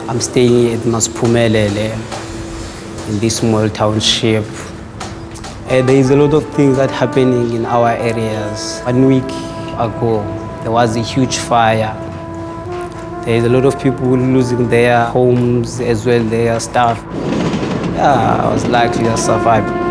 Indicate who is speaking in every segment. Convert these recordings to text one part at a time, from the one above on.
Speaker 1: I'm staying at Maspumelele in this small township. There is a lot of things that are happening in our areas. 1 week ago, there was a huge fire. There is a lot of people losing their homes as well, their stuff. Yeah, I was lucky to survive.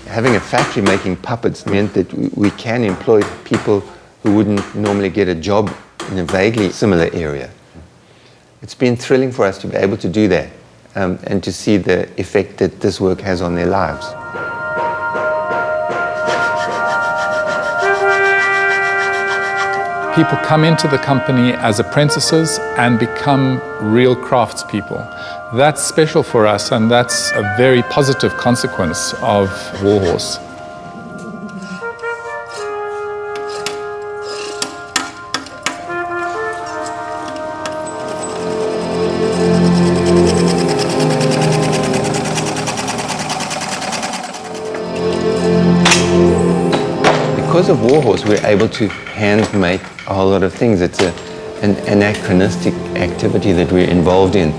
Speaker 2: Having a factory making puppets meant that we can employ people who wouldn't normally get a job in a vaguely similar area. It's been thrilling for us to be able to do that and to see the effect that this work has on their lives.
Speaker 3: People come into the company as apprentices and become real craftspeople. That's special for us, and that's a very positive consequence of Warhorse.
Speaker 2: Because of Warhorse, we're able to hand make a whole lot of things. It's an anachronistic activity that we're involved in.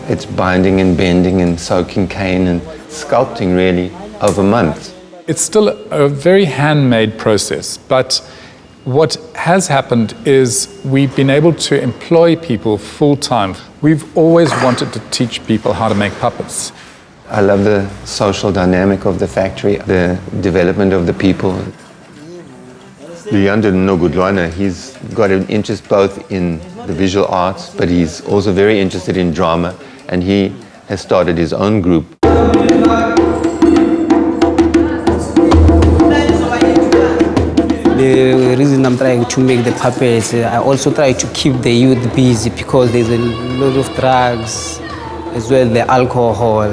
Speaker 2: It's binding and bending and soaking cane and sculpting really over months.
Speaker 3: It's still a very handmade process, but what has happened is we've been able to employ people full-time. We've always wanted to teach people how to make puppets.
Speaker 2: I love the social dynamic of the factory, the development of the people. Leander Nogudwana, he's got an interest both in the visual arts, but he's also very interested in drama, and he has started his own group.
Speaker 1: The reason I'm trying to make the puppets, I also try to keep the youth busy because there's a lot of drugs, as well the alcohol.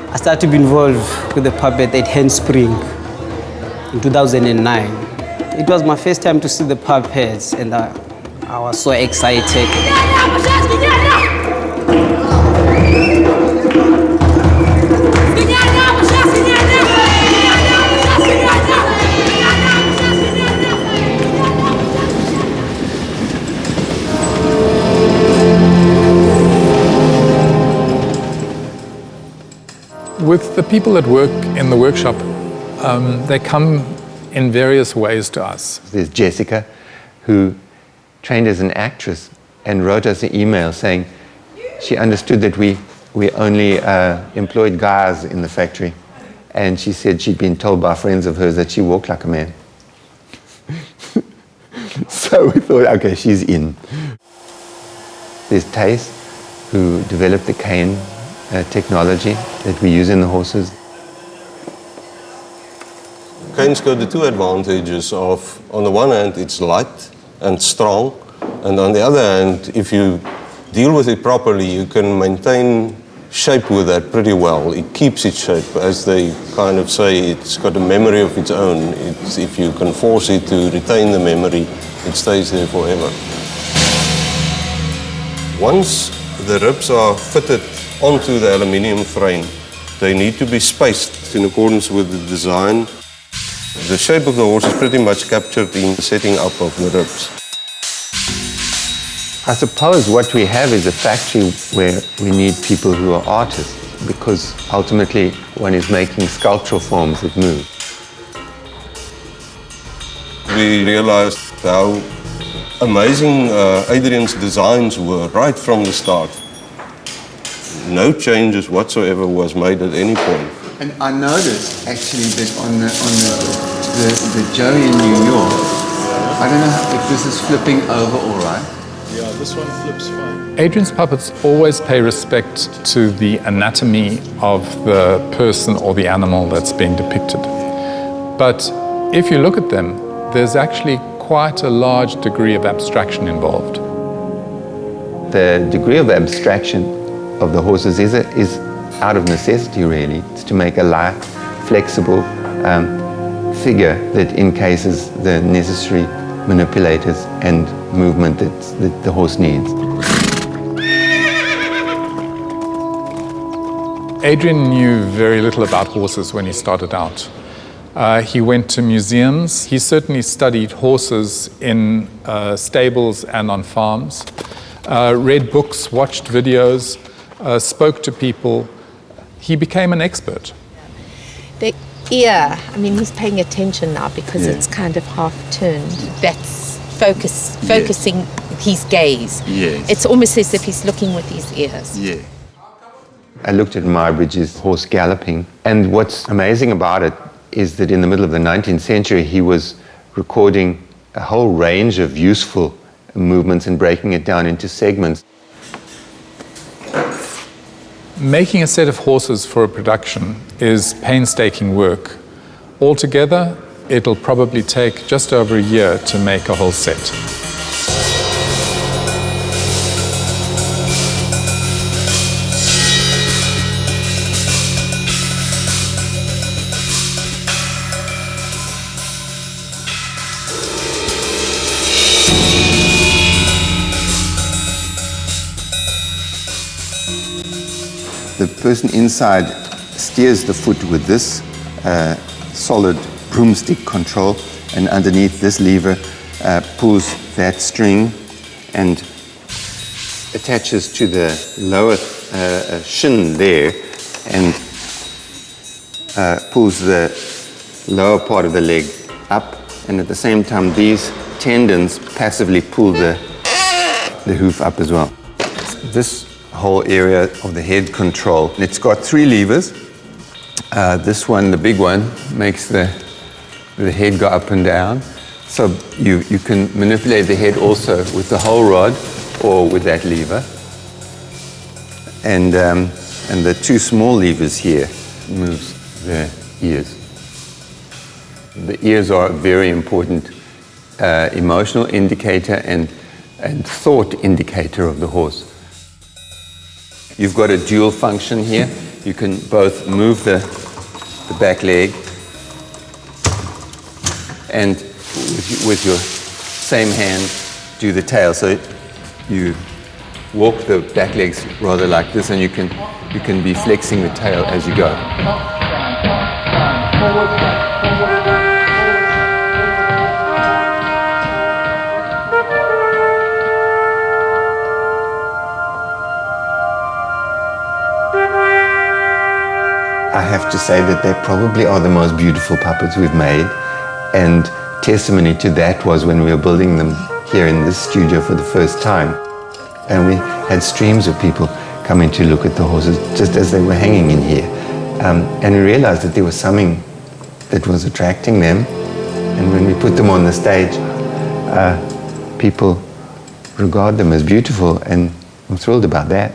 Speaker 1: I started to be involved with the puppet at Handspring in 2009. It was my first time to see the puppets, and I was so excited.
Speaker 3: With the people that work in the workshop, they come in various ways to us.
Speaker 2: There's Jessica, who trained as an actress and wrote us an email saying she understood that we only employed guys in the factory. And she said she'd been told by friends of hers that she walked like a man. So we thought, okay, she's in. There's Tace, who developed the cane technology that we use in the horses.
Speaker 4: Cane's got the two advantages of, on the one hand, it's light and strong, and on the other hand, if you deal with it properly, you can maintain shape with that pretty well. It keeps its shape, as they kind of say, it's got a memory of its own. If you can force it to retain the memory, it stays there forever. Once the ribs are fitted onto the aluminium frame, they need to be spaced in accordance with the design. The shape of the horse is pretty much captured in the setting up of the ribs.
Speaker 2: I suppose what we have is a factory where we need people who are artists, because ultimately one is making sculptural forms that move.
Speaker 4: We realized how amazing Adrian's designs were right from the start. No changes whatsoever was made at any point.
Speaker 2: And I noticed actually that on the Joey in New York, I don't know if this is flipping over all right.
Speaker 5: Yeah, this one flips fine.
Speaker 3: Adrian's puppets always pay respect to the anatomy of the person or the animal that's being depicted. But if you look at them, there's actually quite a large degree of abstraction involved.
Speaker 2: The degree of abstraction of the horses is out of necessity, really. It's to make a light, flexible figure that encases the necessary manipulators and movement that the horse needs.
Speaker 3: Adrian knew very little about horses when he started out. He went to museums. He certainly studied horses in stables and on farms, read books, watched videos, spoke to people. He became an expert.
Speaker 6: The ear, I mean, he's paying attention now because it's kind of half turned. That's focusing his gaze.
Speaker 7: Yes.
Speaker 6: It's almost as if he's looking with his ears.
Speaker 7: Yeah.
Speaker 2: I looked at Muybridge's horse galloping, and what's amazing about it is that in the middle of the 19th century he was recording a whole range of useful movements and breaking it down into segments.
Speaker 3: Making a set of horses for a production is painstaking work. Altogether, it'll probably take just over a year to make a whole set.
Speaker 2: The person inside steers the foot with this solid broomstick control, and underneath this lever pulls that string and attaches to the lower shin there and pulls the lower part of the leg up, and at the same time these tendons passively pull the hoof up as well. This whole area of the head control, it's got 3 levers. This one, the big one, makes the head go up and down. So you can manipulate the head also with the whole rod or with that lever. And the 2 small levers here moves the ears. The ears are a very important emotional indicator and thought indicator of the horse. You've got a dual function here. You can both move the back leg and with your same hand do the tail. So you walk the back legs rather like this, and you can be flexing the tail as you go. I have to say that they probably are the most beautiful puppets we've made, and testimony to that was when we were building them here in this studio for the first time. And we had streams of people coming to look at the horses just as they were hanging in here. And we realized that there was something that was attracting them. And when we put them on the stage, people regard them as beautiful, and I'm thrilled about that.